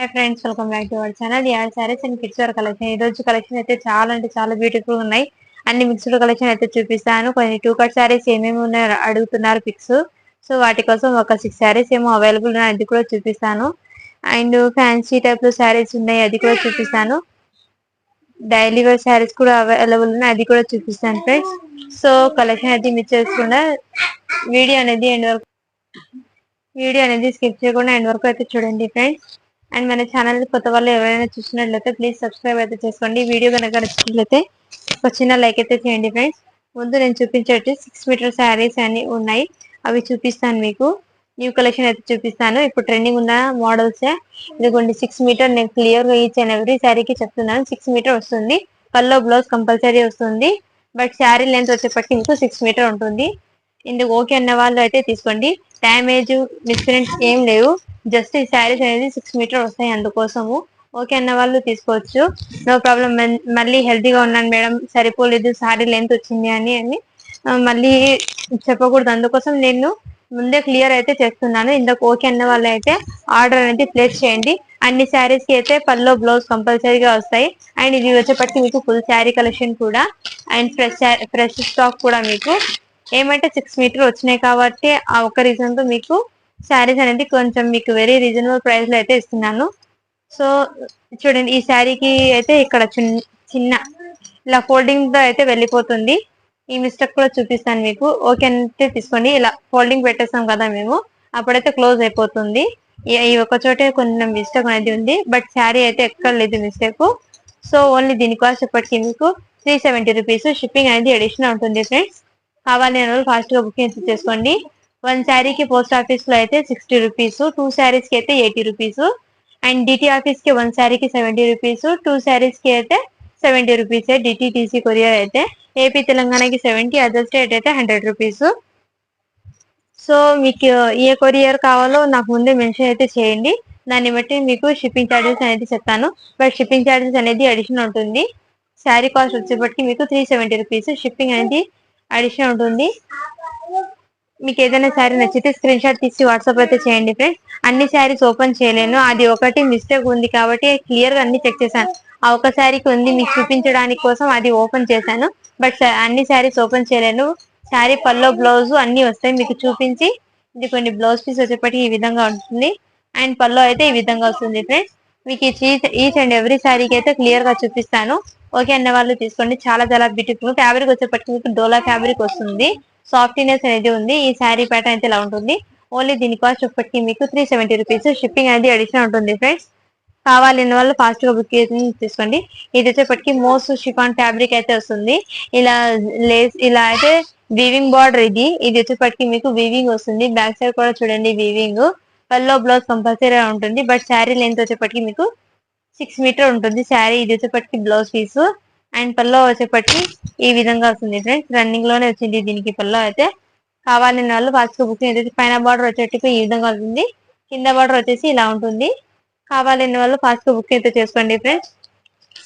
Hi friends, welcome back to our channel add saris and kids wear collection. ఈ రోజు collection అయితే చాలా అంటే చాలా బ్యూటిఫుల్ ఉన్నాయి. అన్ని మిక్స్డ్ కలెక్షన్ అయితే చూపిస్తాను. కొన్ని 2 కట్ సారీస్ ఏమేమి ఉన్నాయో అడుగుతున్నారు పిక్స్. సో వాటి కోసం ఒక 6 సారీస్ ఏమో అవైలబుల్ ఉన్నాయి, అది కూడా చూపిస్తాను. అండ్ ఫ్యాన్సీ టైప్ లో సారీస్ ఉన్నాయి, అది కూడా చూపిస్తాను. డైలీ వేర్ సారీస్ కూడా అవైలబుల్ ఉన్నాయి, అది కూడా చూపిస్తాను ఫ్రెండ్స్. సో కలెక్షన్ అయితే మిస్ చేసుకుండా వీడియో అనేది స్కిప్ చేయకుండా ఎండ్ వరకు అయితే చూడండి ఫ్రెండ్స్. అండ్ మన ఛానల్ కొత్త వాళ్ళు ఎవరైనా చూసినట్లయితే ప్లీజ్ సబ్స్క్రైబ్ అయితే చేసుకోండి. వీడియో కనుక నచ్చినట్లయితే ఒక చిన్న లైక్ అయితే చేయండి ఫ్రెండ్స్. ముందు నేను చూపించేటి 6 మీటర్ శారీస్ అన్ని ఉన్నాయి, అవి చూపిస్తాను మీకు. న్యూ కలెక్షన్ అయితే చూపిస్తాను. ఇప్పుడు ట్రెండింగ్ ఉన్న మోడల్స్ ఇదిగోండి. 6 మీటర్ నేను క్లియర్ గా ఈచ్ అండ్ ఎవ్రీ శారీకి చెప్తున్నాను. 6 మీటర్ వస్తుంది. పల్లో బ్లౌజ్ కంపల్సరీ వస్తుంది. బట్ శారీ లెంత్ వచ్చేప్పటికి మీకు 6 మీటర్ ఉంటుంది. ఇందుకు ఓకే అన్న వాళ్ళు అయితే తీసుకోండి. డ్యామేజ్ మిస్ప్రింట్స్ ఏం లేవు. జస్ట్ ఈ శారీస్ అనేది 6 మీటర్ వస్తాయి, అందుకోసము. ఓకే అన్న వాళ్ళు తీసుకోవచ్చు, నో ప్రాబ్లం. మళ్ళీ హెల్తీగా ఉన్నాను మేడం, సరిపోలేదు శారీ లెంత్ వచ్చింది అని మళ్ళీ చెప్పకూడదు. అందుకోసం నేను ముందే క్లియర్ అయితే చేస్తున్నాను. ఇందుకు ఓకే అన్న వాళ్ళు అయితే ఆర్డర్ అనేది ప్లేస్ చేయండి. అన్ని శారీస్ కి అయితే పల్లో బ్లౌజ్ కంపల్సరీగా వస్తాయి. అండ్ ఇది వచ్చేప్పటికి మీకు ఫుల్ శారీ కలెక్షన్ కూడా, అండ్ ఫ్రెష్ స్టాక్ కూడా. మీకు ఏమంటే 6 మీటర్ వచ్చినాయి కాబట్టి ఆ ఒక్క రీజన్ తో మీకు శారీస్ అనేది కొంచెం మీకు వెరీ రీజనబుల్ ప్రైస్ లో అయితే ఇస్తున్నాను. సో చూడండి, ఈ శారీకి అయితే ఇక్కడ చిన్న ఇలా ఫోల్డింగ్ తో అయితే వెళ్ళిపోతుంది. ఈ మిస్టేక్ కూడా చూపిస్తాను మీకు. ఓకే అంటే తీసుకోండి. ఇలా ఫోల్డింగ్ పెట్టేస్తాం కదా మేము, అప్పుడైతే క్లోజ్ అయిపోతుంది. ఈ ఒక చోటే కొంచెం మిస్టేక్ అనేది ఉంది, బట్ శారీ అయితే ఎక్కడ లేదు మిస్టేక్. సో ఓన్లీ దీని కాస్ట్ ఇప్పటికీ మీకు 370 రూపీస్. షిప్పింగ్ అనేది అడిషనల్ ఉంటుంది ఫ్రెండ్స్. కావాలి అనే వాళ్ళు ఫాస్ట్ గా బుకింగ్ చేసుకోండి. 1 శారీకి పోస్ట్ ఆఫీస్ లో అయితే 60 రూపీస్, 2 శారీస్ కి అయితే 80 రూపీస్, అండ్ డిటి ఆఫీస్ కి 1 శారీకి 70 రూపీస్, 2 శారీస్ కి అయితే 70 రూపీస్. డిటిటిసి కొరియర్ అయితే ఏపీ తెలంగాణకి 70, అదర్ స్టేట్ అయితే 100 రూపీస్. సో మీకు ఏ కొరియర్ కావాలో నాకు ముందే మెన్షన్ అయితే చేయండి, దాన్ని బట్టి మీకు షిప్పింగ్ ఛార్జెస్ అనేది చెప్తాను. బట్ షిప్పింగ్ ఛార్జెస్ అనేది అడిషనల్ ఉంటుంది. శారీ కాస్ట్ వచ్చేప్పటికి మీకు 370 రూపీస్. షిప్పింగ్ అనేది అడిషనల్ ఉంటుంది. మీకు ఏదైనా శారీ నచ్చితే స్క్రీన్ షాట్ తీసి వాట్సాప్ అయితే చేయండి ఫ్రెండ్స్. అన్ని శారీస్ ఓపెన్ చేయలేను, అది ఒకటి మిస్టేక్ ఉంది కాబట్టి క్లియర్ గా అన్ని చెక్ చేశాను. ఆ ఒక శారీకి ఉంది మీకు చూపించడానికి కోసం అది ఓపెన్ చేశాను, బట్ అన్ని శారీస్ ఓపెన్ చేయలేను. శారీ పల్లో బ్లౌజ్ అన్ని వస్తాయి మీకు చూపించి. ఇది కొన్ని బ్లౌజ్ పీస్ వచ్చేప్పటికి ఈ విధంగా ఉంటుంది, అండ్ పల్లో అయితే ఈ విధంగా వస్తుంది ఫ్రెండ్స్. మీకు ఈచ్ అండ్ ఎవ్రీ శారీకి అయితే క్లియర్ గా చూపిస్తాను. ఓకే అన్న వాళ్ళు తీసుకోండి. చాలా చాలా బ్యూటిఫుల్. ఫ్యాబ్రిక్ వచ్చేప్పటికి మీకు డోలా ఫ్యాబ్రిక్ వస్తుంది. సాఫ్ట్నెస్ అనేది ఉంది. ఈ శారీ ప్యాటర్న్ అయితే ఇలా ఉంటుంది. ఓన్లీ దీని కాస్ట్ ఇప్పటికి మీకు 370 రూపీస్. షిప్పింగ్ అనేది అడిషనల్ ఉంటుంది ఫ్రెండ్స్. కావాలన్న వాళ్ళు ఫాస్ట్ గా బుక్ తీసుకోండి. ఇది వచ్చేప్పటికి మోస్ట్ షిఫాన్ ఫ్యాబ్రిక్ అయితే వస్తుంది. ఇలా లేస్ ఇలా అయితే వీవింగ్ బార్డర్. ఇది వచ్చేప్పటికి మీకు వీవింగ్ వస్తుంది. బ్యాక్ సైడ్ కూడా చూడండి వీవింగ్. పల్లో బ్లౌజ్ కంపల్సరీ ఉంటుంది. బట్ శారీ లెంత్ వచ్చేప్పటికి మీకు 6 మీటర్ ఉంటుంది శారీ. ఇది వచ్చేప్పటికి బ్లౌజ్ పీస్, అండ్ పల్లో వచ్చేప్పటికి ఈ విధంగా వస్తుంది ఫ్రెండ్స్. రన్నింగ్ లోనే వచ్చింది దీనికి పల్లో అయితే. కావాలన్న వాళ్ళు ఫాస్ట్ గా బుకింగ్ అయితే. పైన బార్డర్ వచ్చేటికి ఈ విధంగా ఉంటుంది, కింద బార్డర్ వచ్చేసి ఇలా ఉంటుంది. కావాలన్న వాళ్ళు ఫాస్ట్ గా బుకింగ్ అయితే చేసుకోండి ఫ్రెండ్స్.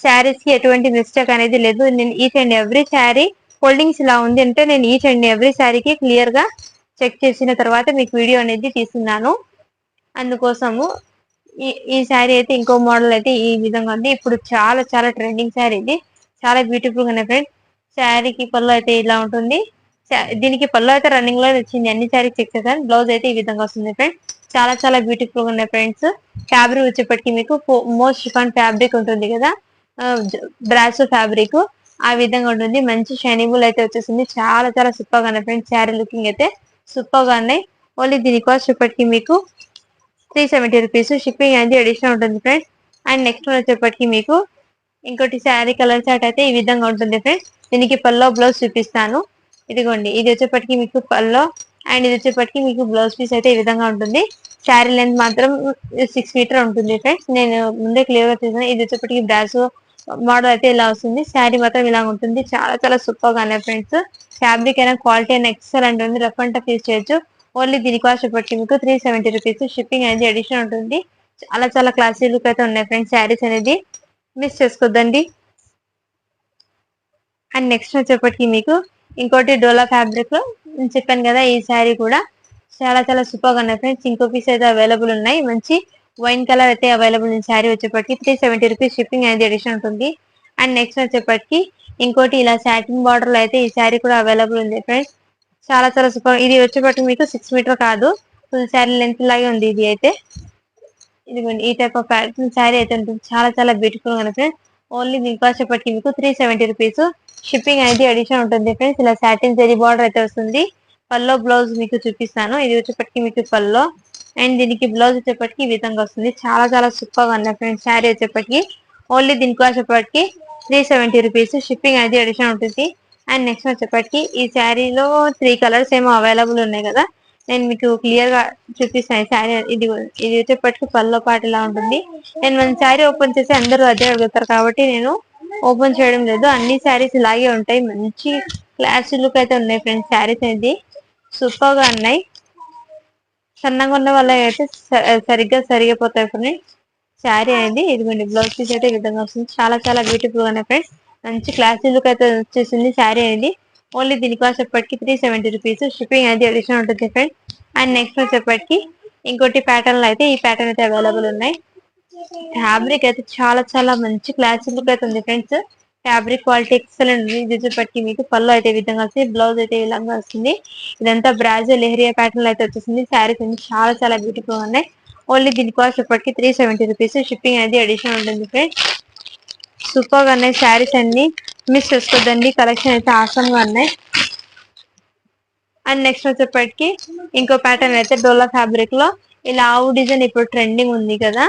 శారీస్ కి ఎటువంటి మిస్టేక్ అనేది లేదు. నేను each and every sari foldings ఇలా ఉంది అంటే నేను ఈచ్ అండ్ ఎవ్రీ శారీకి క్లియర్ గా చెక్ చేసిన తర్వాత మీకు వీడియో అనేది తీస్తున్నాను. అందుకోసము ఈ శారీ అయితే ఇంకో మోడల్ అయితే ఈ విధంగా ఉంది. ఇప్పుడు చాలా చాలా ట్రెండింగ్ శారీ ఇది. చాలా బ్యూటిఫుల్ గా ఉన్నాయి ఫ్రెండ్స్. శారీకి పళ్ళు అయితే ఇలా ఉంటుంది. దీనికి పళ్ళు అయితే రన్నింగ్ లో వచ్చింది. అన్ని శారీ చెక్ చేశాను. బ్లౌజ్ అయితే ఈ విధంగా వస్తుంది ఫ్రెండ్స్. చాలా చాలా బ్యూటిఫుల్ గా ఉన్నాయి ఫ్రెండ్స్. ఫ్యాబ్రిక్ వచ్చేప్పటికి మీకు మోస్ట్ షిఫాన్ ఫ్యాబ్రిక్ ఉంటుంది కదా, బ్రాసో ఫ్యాబ్రిక్, ఆ విధంగా ఉంటుంది. మంచి షైనింగ్ అయితే వచ్చేసింది. చాలా చాలా సూపర్ గా ఉన్నాయి ఫ్రెండ్స్. శారీ లుకింగ్ అయితే సూపర్ గా ఉన్నాయి. ఓన్లీ దీని కాస్ట్ ఇప్పటికి మీకు 370 రూపీస్. షిప్పింగ్ అనేది అడిషనల్ ఉంటుంది ఫ్రెండ్స్. అండ్ నెక్స్ట్ వచ్చేప్పటికి మీకు ఇంకోటి శారీ కలర్ చార్ట్ అయితే ఈ విధంగా ఉంటుంది ఫ్రెండ్స్. దీనికి పల్లో బ్లౌజ్ చూపిస్తాను. ఇదిగోండి, ఇది వచ్చేప్పటికి మీకు పల్లో, అండ్ ఇది వచ్చేప్పటికి మీకు బ్లౌజ్ పీస్ అయితే ఈ విధంగా ఉంటుంది. శారీ లెంత్ మాత్రం 6 మీటర్ ఉంటుంది ఫ్రెండ్స్. నేను ముందే క్లియర్ గా చూసాను. ఇది వచ్చేప్పటికి బ్రాసో మోడల్ అయితే ఇలా వస్తుంది. శారీ మాత్రం ఇలా ఉంటుంది. చాలా చాలా సూపర్ గా ఉన్నాయి ఫ్రెండ్స్. ఫ్యాబ్రిక్ అయినా క్వాలిటీ అయినా ఎక్సలెంట్ ఉంది. రఫ్ అండ్ టఫ్ యూజ్ చేయొచ్చు. ఓన్లీ దీని కాస్ట్ ఇప్పటికి మీకు 370 రూపీస్. షిప్పింగ్ అనేది అడిషనల్ ఉంటుంది. చాలా చాలా క్లాసీ లుక్ అయితే ఉన్నాయి ఫ్రెండ్స్. శారీస్ అనేది మిస్ చేసుకోద్దండి. అండ్ నెక్స్ట్ వచ్చేప్పటికి మీకు ఇంకోటి డోలా ఫ్యాబ్రిక్ లో నేను చెప్పాను కదా, ఈ శారీ కూడా చాలా చాలా సూపర్ గా ఉన్నాయి ఫ్రెండ్స్. ఇంకో పీస్ అయితే అవైలబుల్ ఉన్నాయి. మంచి వైన్ కలర్ అయితే అవైలబుల్ ఉంది. శారీ వచ్చేప్పటికి 370 రూపీస్ షిప్పింగ్ అనేది అడిషన్ ఉంటుంది. అండ్ నెక్స్ట్ వచ్చేప్పటికి ఇంకోటి ఇలా సాటిన్ బార్డర్ లో అయితే ఈ శారీ కూడా అవైలబుల్ ఉంది ఫ్రెండ్స్. చాలా చాలా సూపర్. ఇది వచ్చేప్పటికి మీకు 6 మీటర్ కాదు, ఫుల్ శారీ లెంత్ లాగే ఉంది ఇది అయితే. ఇదిగోండి ఈ టైప్ ఆఫ్ ప్యాటర్న్ శారీ అయితే ఉంటుంది. చాలా చాలా బ్యూటిఫుల్ గా ఉంది ఫ్రెండ్స్. ఓన్లీ దీనికి వచ్చేప్పటికి మీకు 370 రూపీస్ షిప్పింగ్ అనేది అడిషన్ ఉంటుంది ఫ్రెండ్స్. ఇలా సాటిన్ జరీ బార్డర్ అయితే వస్తుంది. పల్లో బ్లౌజ్ మీకు చూపిస్తాను. ఇది వచ్చేప్పటికి మీకు పల్లో, అండ్ దీనికి బ్లౌజ్ వచ్చేప్పటికి ఈ విధంగా వస్తుంది. చాలా చాలా సూపర్ గా ఉంది ఫ్రెండ్స్ శారీ వచ్చేప్పటికి. ఓన్లీ దీనికి వచ్చేప్పటికి 370 రూపీస్ షిప్పింగ్ అనేది అడిషన్ ఉంటుంది. అండ్ నెక్స్ట్ వచ్చేప్పటికి ఈ శారీలో 3 కలర్స్ ఏమో అవైలబుల్ ఉన్నాయి కదా, నేను మీకు క్లియర్ గా చూపిస్తాను. శారీ ఇది ఇది వచ్చేప్పటికి పల్లో పాట ఇలా ఉంటుంది. నేను మన శారీ ఓపెన్ చేసి అందరూ అదే అడుగుతారు కాబట్టి నేను ఓపెన్ చేయడం లేదు. అన్ని శారీస్ ఇలాగే ఉంటాయి. మంచి క్లాసీ లుక్ అయితే ఉన్నాయి ఫ్రెండ్స్. శారీస్ అనేది సూపర్ గా ఉన్నాయి. సన్నగా ఉన్న వాళ్ళ అయితే సరిగ్గా సరిగిపోతాయి ఫ్రెండ్స్. శారీ అనేది ఇదిగోండి బ్లౌజ్ పీస్ అయితే ఈ విధంగా వస్తుంది. చాలా చాలా బ్యూటిఫుల్ గా ఉన్నాయి ఫ్రెండ్స్. మంచి క్లాసీ లుక్ అయితే వచ్చేసింది శారీ అనేది. ఓన్లీ దీనికి వచ్చేప్పటికి 370 రూపీస్ షిప్పింగ్ అనేది అడిషన్ ఉంటుంది ఫ్రెండ్స్. అండ్ నెక్స్ట్ వచ్చేప్పటికి ఇంకోటి ప్యాటర్న్ లో అయితే ఈ ప్యాటర్న్ అయితే అవైలబుల్ ఉన్నాయి. ఫ్యాబ్రిక్ అయితే చాలా చాలా మంచి క్లాసీ లుక్ అయితే ఉంది ఫ్రెండ్స్. ఫ్యాబ్రిక్ క్వాలిటీ ఎక్సలెంట్ ఉంది. ఇది వచ్చేప్పటికి మీకు పళ్ళు అయితే ఈ విధంగా వస్తుంది, బ్లౌజ్ అయితే ఈ విధంగా వస్తుంది. ఇదంతా బ్రాజో లెహరియా ప్యాటర్న్ లో అయితే వచ్చేసింది. శారీస్ అన్ని చాలా చాలా బ్యూటిఫుల్ గా ఉన్నాయి. ఓన్లీ దీని కాస్ట్ వచ్చేప్పటికి 370 రూపీస్ షిప్పింగ్ అనేది అడిషన్ ఉంటుంది ఫ్రెండ్స్. సూపర్ గా ఉన్నాయి శారీస్ అన్ని, మిస్ చేసుకోదండి. కలెక్షన్ అయితే ఆసమ్ గా ఉన్నాయి. అండ్ నెక్స్ట్ వచ్చేప్పటికి ఇంకో ప్యాటర్న్ అయితే డోలా ఫ్యాబ్రిక్ లో ఇలా ఆవు డిజైన్ ఇప్పుడు ట్రెండింగ్ ఉంది కదా,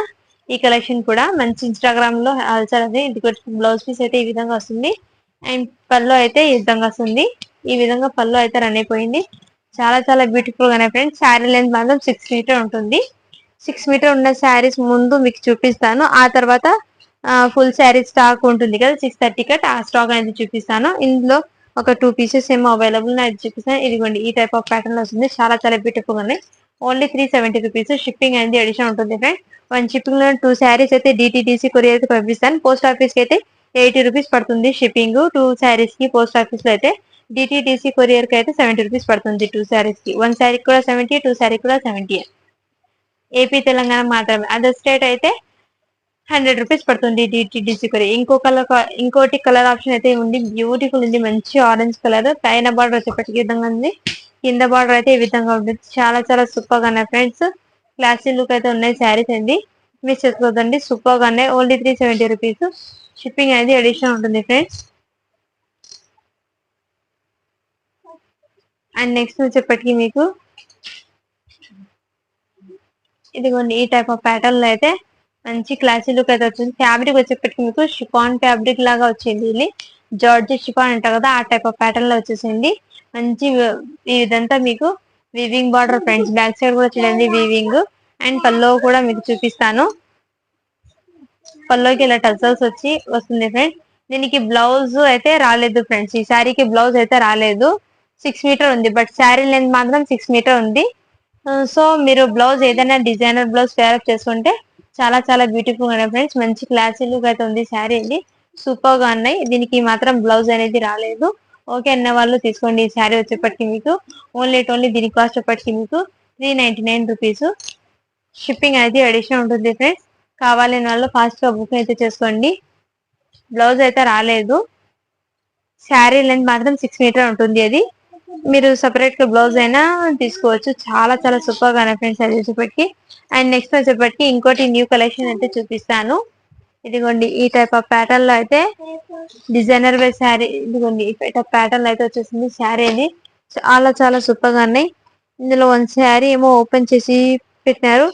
ఈ కలెక్షన్ కూడా మంచి ఇన్స్టాగ్రామ్ లో హల్చల్. ఇది బ్లౌజ్ పీస్ అయితే ఈ విధంగా వస్తుంది. అండ్ పళ్ళు అయితే ఈ విధంగా వస్తుంది. ఈ విధంగా పళ్ళు అయితే రన్ అయిపోయింది. చాలా చాలా బ్యూటిఫుల్ గానే ఫ్రెండ్స్. శారీ లెంత్ మాత్రం 6 మీటర్ ఉంటుంది. 6 మీటర్ ఉన్న శారీస్ ముందు మీకు చూపిస్తాను. ఆ తర్వాత ఫుల్ శారీ స్టాక్ ఉంటుంది కదా 630 కట్, ఆ స్టాక్ అనేది చూపిస్తాను. ఇందులో ఒక 2 పీసెస్ ఏమో అవైలబుల్ అది చూపిస్తాను. ఇదిగోండి ఈ టైప్ ఆఫ్ ప్యాటర్న్ లో వస్తుంది. చాలా చాలా బ్యూటిఫుల్ గా ఉన్నాయి. ఓన్లీ 370 రూపీస్ షిప్పింగ్ అనేది అడిషన్ ఉంటుంది ఫ్రెండ్. వన్ షిప్పింగ్ లో 2 శారీస్ అయితే డిటిడిసి కొరియర్ కి పంపిస్తాను. పోస్ట్ ఆఫీస్ కి అయితే 80 రూపీస్ పడుతుంది షిప్పింగ్. 2 శారీస్ కి పోస్ట్ ఆఫీస్ లో అయితే డిటిడిసి కొరియర్ కి అయితే 70 రూపీస్ పడుతుంది. 2 శారీస్ కి, 1 శారీ కూడా 70, 2 శారీ కూడా 70. ఏపీ తెలంగాణ మాత్రమే. అదర్ స్టేట్ అయితే 100 రూపీస్ పడుతుంది డిటిడిసి కొరియర్. ఇంకోటి కలర్ ఆప్షన్ అయితే ఉంది, బ్యూటిఫుల్ ఉంది. మంచి ఆరెంజ్ కలర్, పైన బార్డర్ వచ్చేప్పటికి విధంగా ఉంది, కింద బార్డర్ అయితే ఈ విధంగా ఉంటుంది. చాలా చాలా సూపర్ గా ఉన్నాయి ఫ్రెండ్స్. క్లాసీ లుక్ అయితే ఉన్నాయి శారీస్ అండి, మిస్ చేసుకోదండి. సూపర్ గా ఉన్నాయి. ఓన్లీ 370 రూపీస్ షిప్పింగ్ అనేది అడిషన్ ఉంటుంది ఫ్రెండ్స్. అండ్ నెక్స్ట్ వచ్చేప్పటికి మీకు ఇదిగోండి ఈ టైప్ ఆఫ్ ప్యాటర్న్ లో అయితే మంచి క్లాసీ లుక్ అయితే వచ్చింది. ఫ్యాబ్రిక్ వచ్చేప్పటికి మీకు షిఫాన్ ఫ్యాబ్రిక్ లాగా వచ్చింది. ఇది జార్జెట్ షిఫాన్ అంటారు కదా, ఆ టైప్ ఆఫ్ ప్యాటర్న్ లో వచ్చేసింది. మంచి ఇదంతా మీకు weaving border friends. Back side కూడా చూడండి వీవింగ్. అండ్ పల్లో కూడా మీకు చూపిస్తాను. పల్లోకి ఇలా టసల్స్ వచ్చి వస్తుంది ఫ్రెండ్స్. దీనికి బ్లౌజ్ అయితే రాలేదు ఫ్రెండ్స్. ఈ శారీకి బ్లౌజ్ అయితే రాలేదు. 6 మీటర్ ఉంది, బట్ శారీ లెంత్ మాత్రం 6 మీటర్ ఉంది. సో మీరు బ్లౌజ్ ఏదైనా డిజైనర్ బ్లౌజ్ డెవలప్ చేసుకుంటే చాలా చాలా బ్యూటిఫుల్ గా ఉన్నాయి ఫ్రెండ్స్. మంచి క్లాసీ లుక్ అయితే ఉంది శారీ అండి, సూపర్ గా ఉన్నాయి. దీనికి మాత్రం బ్లౌజ్ అనేది రాలేదు. ఓకే అన్న వాళ్ళు తీసుకోండి. ఈ శారీ వచ్చేప్పటికి మీకు ఓన్లీ దీని కాస్ట్ వచ్చేప్పటికి మీకు 399 రూపీస్ షిప్పింగ్ అనేది అడిషన్ ఉంటుంది ఫ్రెండ్స్. కావాలని వాళ్ళు ఫాస్ట్ గా బుక్ అయితే చేసుకోండి. బ్లౌజ్ అయితే రాలేదు. శారీ లెంత్ మాత్రం 6 మీటర్ ఉంటుంది. అది మీరు సపరేట్ గా బ్లౌజ్ అయినా తీసుకోవచ్చు. చాలా చాలా సూపర్ గా ఫ్రెండ్స్ అది వచ్చేప్పటికి. అండ్ నెక్స్ట్ వచ్చేప్పటికి ఇంకోటి న్యూ కలెక్షన్ అయితే చూపిస్తాను. ఇదిగోండి ఈ టైప్ ఆఫ్ ప్యాటర్న్ లో అయితే డిజైనర్ వేర్ శారీ. ఇదిగోండి ఈ టైప్ ఆఫ్ ప్యాటర్న్ లో అయితే వచ్చేసింది శారీ అది. చాలా చాలా సూపర్ గా ఉన్నాయి. ఇందులో 1 శారీ ఏమో ఓపెన్ చేసి పెట్టినారు,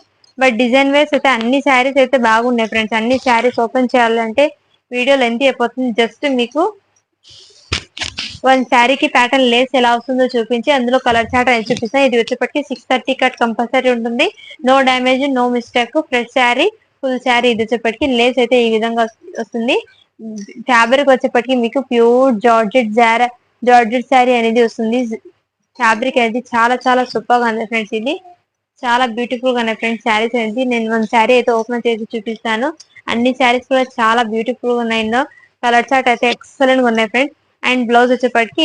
బట్ డిజైన్ వేర్స్ అయితే అన్ని శారీస్ అయితే బాగున్నాయి ఫ్రెండ్స్. అన్ని శారీస్ ఓపెన్ చేయాలంటే వీడియో లెంత్ అయిపోతుంది. జస్ట్ మీకు 1 శారీకి ప్యాటర్న్ లేస్ ఎలా వస్తుందో చూపించి అందులో కలర్ చార్ట్ అని చూపిస్తాను. ఇది వచ్చేప్పటికి 630 కట్ కంపల్సరీ ఉంటుంది. No damage, no mistake. Fresh sari, full sari. ఇది వచ్చేప్పటికి లేస్ అయితే ఈ విధంగా వస్తుంది. ఫ్యాబ్రిక్ వచ్చేప్పటికి మీకు ప్యూర్ జార్జెట్ శారీ అనేది వస్తుంది. ఫ్యాబ్రిక్ అనేది చాలా చాలా సూపర్ గా ఉంది ఫ్రెండ్స్. ఇది చాలా బ్యూటిఫుల్ గా ఉన్నాయి ఫ్రెండ్స్ శారీస్ అనేది. నేను 1 శారీ అయితే ఓపెన్ చేసి చూపిస్తాను. అన్ని శారీస్ కూడా చాలా బ్యూటిఫుల్ గా ఉన్నాయి. కలర్ చార్ట్ అయితే ఎక్సలెంట్ గా ఉన్నాయి ఫ్రెండ్స్. అండ్ బ్లౌజ్ వచ్చేప్పటికి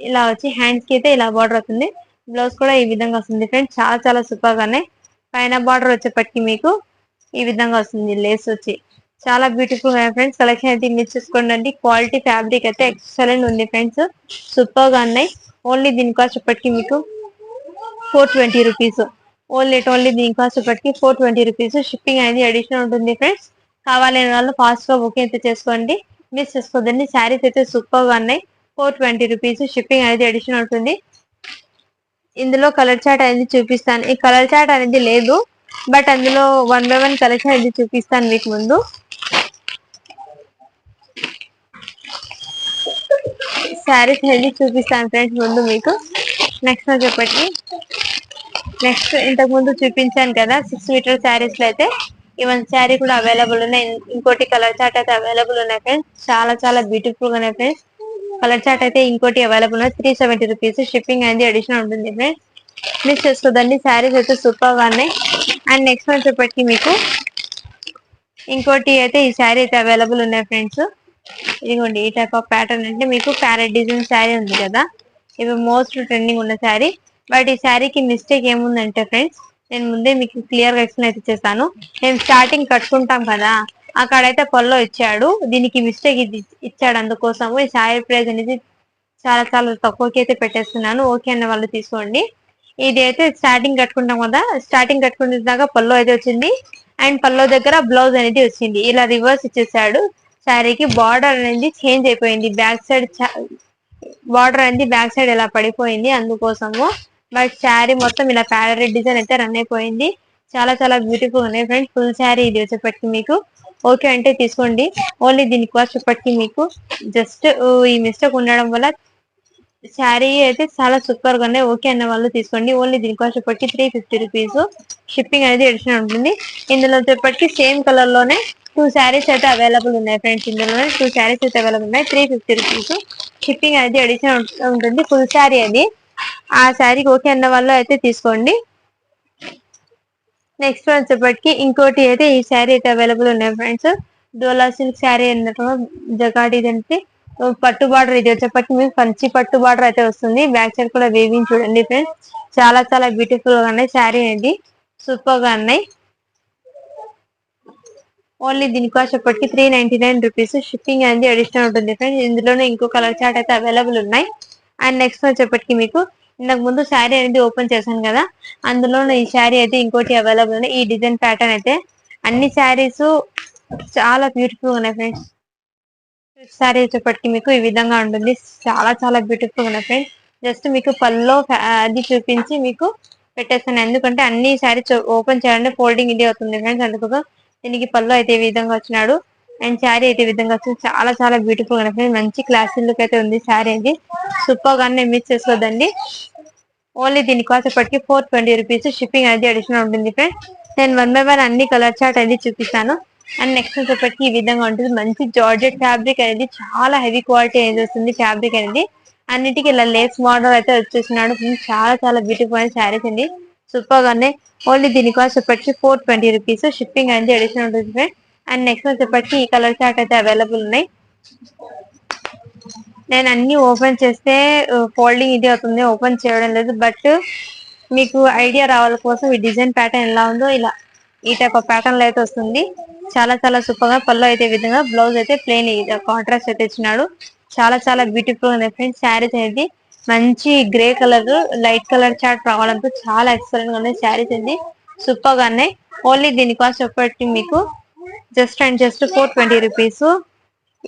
ఇలా వచ్చి హ్యాండ్స్ కి అయితే ఇలా బార్డర్ వస్తుంది. బ్లౌజ్ కూడా ఈ విధంగా వస్తుంది ఫ్రెండ్స్. చాలా చాలా సూపర్ గా ఉన్నాయి. పైన బార్డర్ వచ్చేప్పటికి మీకు ఈ విధంగా వస్తుంది లేస్ వచ్చి. చాలా బ్యూటిఫుల్ గా ఫ్రెండ్స్. కలెక్షన్ అయితే మీరు చూసుకోండి. క్వాలిటీ ఫ్యాబ్రిక్ అయితే ఎక్సలెంట్ ఉంది ఫ్రెండ్స్. సూపర్ గా ఉన్నాయి. ఓన్లీ దీని కాస్ట్ ఇప్పటికి మీకు 420 రూపీస్. ఓన్లీ దీని కాస్ట్ ఇప్పటికి 420 రూపీస్. షిప్పింగ్ అనేది అడిషనల్ ఉంటుంది ఫ్రెండ్స్. కావాలని వాళ్ళు ఫాస్ట్ గా బుకింగ్ అయితే చేసుకోండి, మిస్ చేసుకోదండి. శారీస్ అయితే సూపర్ గా ఉన్నాయి. 420 రూపీస్. షిప్పింగ్ అనేది అడిషనల్ ఉంటుంది. ఇందులో కలర్ చార్ట్ అనేది చూపిస్తాను. ఈ కలర్ చార్ట్ అనేది లేదు, బట్ అందులో 1 by 1 కలెక్షన్ అనేది చూపిస్తాను మీకు ముందు. శారీస్ అనేది చూపిస్తాను ఫ్రెండ్స్ ముందు మీకు. నెక్స్ట్ చెప్పండి. నెక్స్ట్ ఇంతకు ముందు చూపించాను కదా 6 మీటర్ శారీస్ లో అయితే ఈ 1 శారీ కూడా అవైలబుల్ ఉన్నాయి. ఇంకోటి కలర్ చార్ట్ అయితే అవైలబుల్ ఉన్నాయి ఫ్రెండ్స్. చాలా బ్యూటిఫుల్ గా ఉన్నాయి ఫ్రెండ్స్. కలర్ చార్ట్ అయితే ఇంకోటి అవైలబుల్ ఉన్నాయి. 370 రూపీస్. షిప్పింగ్ అనేది అడిషనల్ ఉంటుంది ఫ్రెండ్స్. మిస్ చేసుకోదండి. శారీస్ అయితే సూపర్ గా ఉన్నాయి. అండ్ నెక్స్ట్ వచ్చేప్పటికి మీకు ఇంకోటి అయితే ఈ శారీ అయితే అవైలబుల్ ఉన్నాయి ఫ్రెండ్స్. ఇదిగోండి ఈ టైప్ ఆఫ్ ప్యాటర్న్. అంటే మీకు ప్యారెట్ డిజైన్ శారీ ఉంది కదా, ఇవి మోస్ట్ ట్రెండింగ్ ఉన్న శారీ. బట్ ఈ శారీకి మిస్టేక్ ఏముందంటే ఫ్రెండ్స్, నేను ముందే మీకు క్లియర్ గా ఎక్స్ప్లెయిన్ అయితే చేస్తాను. మేము స్టార్టింగ్ కట్టుకుంటాం కదా, అక్కడైతే పల్లో ఇచ్చాడు, దీనికి మిస్టేక్ ఇది ఇచ్చాడు. అందుకోసము ఈ శారీ ప్రైస్ అనేది చాలా తక్కువకి అయితే పెట్టేస్తున్నాను. ఓకే అన్న వాళ్ళు తీసుకోండి. ఇది అయితే స్టార్టింగ్ కట్టుకుంటాం కదా, స్టార్టింగ్ కట్టుకునే దాకా పల్లో అయితే వచ్చింది. అండ్ పల్లో దగ్గర బ్లౌజ్ అనేది వచ్చింది. ఇలా రివర్స్ ఇచ్చేసాడు. శారీకి బార్డర్ అనేది చేంజ్ అయిపోయింది. బ్యాక్ సైడ్ బార్డర్ అనేది బ్యాక్ సైడ్ ఇలా పడిపోయింది అందుకోసము. బట్ శారీ మొత్తం ఇలా ప్యారెట్ డిజైన్ అయితే రన్ అయిపోయింది. చాలా బ్యూటిఫుల్ ఉన్నాయి ఫ్రెండ్స్. ఫుల్ శారీ ఇది వచ్చేప్పటికి మీకు ఓకే అంటే తీసుకోండి. ఓన్లీ దీని కాస్ట్ వచ్చేప్పటికి మీకు జస్ట్ ఈ మిస్టేక్ ఉండడం వల్ల శారీ అయితే చాలా సూపర్ గా ఉన్నాయి. ఓకే అన్న వాళ్ళు తీసుకోండి. ఓన్లీ దీని కాస్ట్ వచ్చేప్పటికి 350 రూపీస్. షిప్పింగ్ అనేది అడిషనల్ ఉంటుంది. ఇందులో వచ్చేప్పటికి సేమ్ కలర్ లోనే 2 శారీస్ అయితే అవైలబుల్ ఉన్నాయి ఫ్రెండ్స్. ఇందులోనే 2 శారీస్ అయితే అవైలబుల్ ఉన్నాయి. 350 రూపీస్. షిప్పింగ్ అనేది అడిషనల్ ఉంటుంది. ఫుల్ శారీ అది. ఆ శారీకి ఓకే అన్న వాళ్ళు అయితే తీసుకోండి. నెక్స్ట్ వచ్చేప్పటికి ఇంకోటి అయితే ఈ శారీ అయితే అవైలబుల్ ఉన్నాయి ఫ్రెండ్స్. డోలా సిల్క్ శారీ అన్నట్టు జగాడి అంటే పట్టు బార్డర్. ఇది వచ్చేప్పటికి మీకు కంచి పట్టు బార్డర్ అయితే వస్తుంది. బ్యాక్ సైడ్ కూడా వేవింగ్ చూడండి ఫ్రెండ్స్. చాలా బ్యూటిఫుల్ గా ఉన్నాయి. శారీ అనేది సూపర్ గా ఉన్నాయి. ఓన్లీ దీని కాస్ట్ వచ్చేప్పటికి 399 రూపీస్. షిప్పింగ్ అనేది అడిషనల్ ఉంటుంది ఫ్రెండ్స్. ఇందులోనే ఇంకో కలర్ చార్ట్ అయితే అవైలబుల్ ఉన్నాయి. అండ్ నెక్స్ట్ వచ్చేప్పటికి మీకు ఇంతకు ముందు శారీ అనేది ఓపెన్ చేశాను కదా, అందులోనే ఈ శారీ అయితే ఇంకోటి అవైలబుల్ ఉన్నాయి. ఈ డిజైన్ ప్యాటర్న్ అయితే అన్ని శారీస్ చాలా బ్యూటిఫుల్ గా ఉన్నాయి ఫ్రెండ్స్. శారీ వచ్చేప్పటికి మీకు ఈ విధంగా ఉంటుంది. చాలా బ్యూటిఫుల్ గా ఉన్నాయి ఫ్రెండ్స్. జస్ట్ మీకు పల్లో అది చూపించి మీకు పెట్టేస్తాను, ఎందుకంటే అన్ని శారీస్ ఓపెన్ చేయాలంటే ఫోల్డింగ్ ఇది అవుతుంది ఫ్రెండ్స్. అందుకోసం దీనికి పల్లో అయితే ఈ విధంగా వచ్చినాడు. అండ్ శారీ అయితే ఈ విధంగా వచ్చింది. చాలా బ్యూటిఫుల్ గా ఉన్నాయి. మంచి క్లాస్ లుక్ అయితే ఉంది శారీ అది. సూపర్ గానే మిస్ చేసుకోదండి. ఓన్లీ దీని కాస్ట్ ఇప్పటికి 420 రూపీస్. షిప్పింగ్ అనేది అడిషనల్ ఉంటుంది ఫ్రెండ్స్. నేను 1 by 1 అన్ని కలర్ చార్ట్ అనేది చూపిస్తాను. అండ్ నెక్స్ట్ వచ్చేప్పటికి ఈ విధంగా ఉంటుంది. మంచి జార్జెట్ ఫ్యాబ్రిక్ అనేది చాలా హెవీ క్వాలిటీ అనేది వస్తుంది ఫ్యాబ్రిక్ అనేది. అన్నిటికీ ఇలా లేస్ మోడల్ అయితే వచ్చేసినాడు. చాలా బ్యూటిఫుల్ అయిన శారీస్ అండి. సూపర్ గానే. ఓన్లీ దీని కాస్ట్ వచ్చేప్పటికి 420 రూపీస్. షిప్పింగ్ అనేది అడిషనల్ ఉంటుంది ఫ్రెండ్స్. అండ్ నెక్స్ట్ వచ్చేప్పటికి ఈ కలర్ చార్ట్ అయితే అవైలబుల్ ఉన్నాయి. నేను అన్ని ఓపెన్ చేస్తే ఫోల్డింగ్ ఇది అవుతుంది, ఓపెన్ చేయడం లేదు. బట్ మీకు ఐడియా రావాల కోసం ఈ డిజైన్ ప్యాటర్న్ ఎలా ఉందో ఇలా ఈ టైప్ ఆఫ్ ప్యాటర్న్ లో అయితే వస్తుంది. చాలా సూపర్ గా. పళ్ళు అయితే ఈ విధంగా, బ్లౌజ్ అయితే ప్లెయిన్ కాంట్రాస్ట్ అయితే ఇచ్చినాడు. చాలా బ్యూటిఫుల్ గా ఫ్రెండ్స్. శారీస్ అనేది మంచి grey colour light colour chart రావడంతో చాలా ఎక్సలెంట్ గా ఉన్నాయి శారీస్ అనేది. సూపర్ గా ఉన్నాయి. ఓన్లీ దీని కాస్ట్ చెప్పటి మీకు జస్ట్ 420 రూపీస్.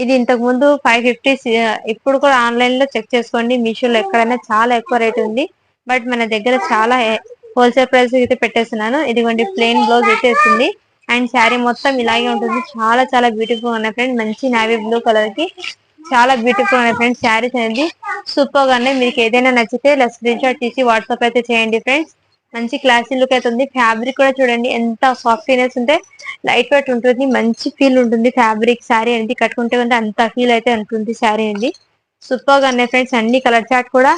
ఇది ఇంతకు ముందు 550. ఇప్పుడు కూడా ఆన్లైన్ లో చెక్ చేసుకోండి, మీషోలో ఎక్కడైనా చాలా ఎక్కువ రేట్ ఉంది. బట్ మన దగ్గర చాలా హోల్సేల్ ప్రైస్ అయితే పెట్టేస్తున్నాను. ఇదిగోండి ప్లెయిన్ బ్లౌజ్ అయితే వస్తుంది. అండ్ శారీ మొత్తం ఇలాగే ఉంటుంది. చాలా బ్యూటిఫుల్ గా ఉన్నాయి ఫ్రెండ్స్. మంచి నావీ బ్లూ కలర్ కి చాలా బ్యూటిఫుల్ ఉన్నాయి ఫ్రెండ్స్. శారీస్ అనేది సూపర్ గా ఉన్నాయి. మీకు ఏదైనా నచ్చితే ఇలా స్క్రీన్ షాట్ తీసి వాట్సాప్ అయితే చేయండి ఫ్రెండ్స్. మంచి క్లాసీ లుక్ అయితే ఉంది. ఫ్యాబ్రిక్ కూడా చూడండి ఎంత సాఫ్ట్నెస్ ఉంటే లైట్ వెయిట్ ఉంటుంది. మంచి ఫీల్ ఉంటుంది ఫ్యాబ్రిక్. శారీ అనేది కట్టుకుంటే కంటే అంత ఫీల్ అయితే ఉంటుంది శారీ అనేది. సూపర్ గా ఉన్నాయి ఫ్రెండ్స్. అన్ని కలర్ చార్ట్ కూడా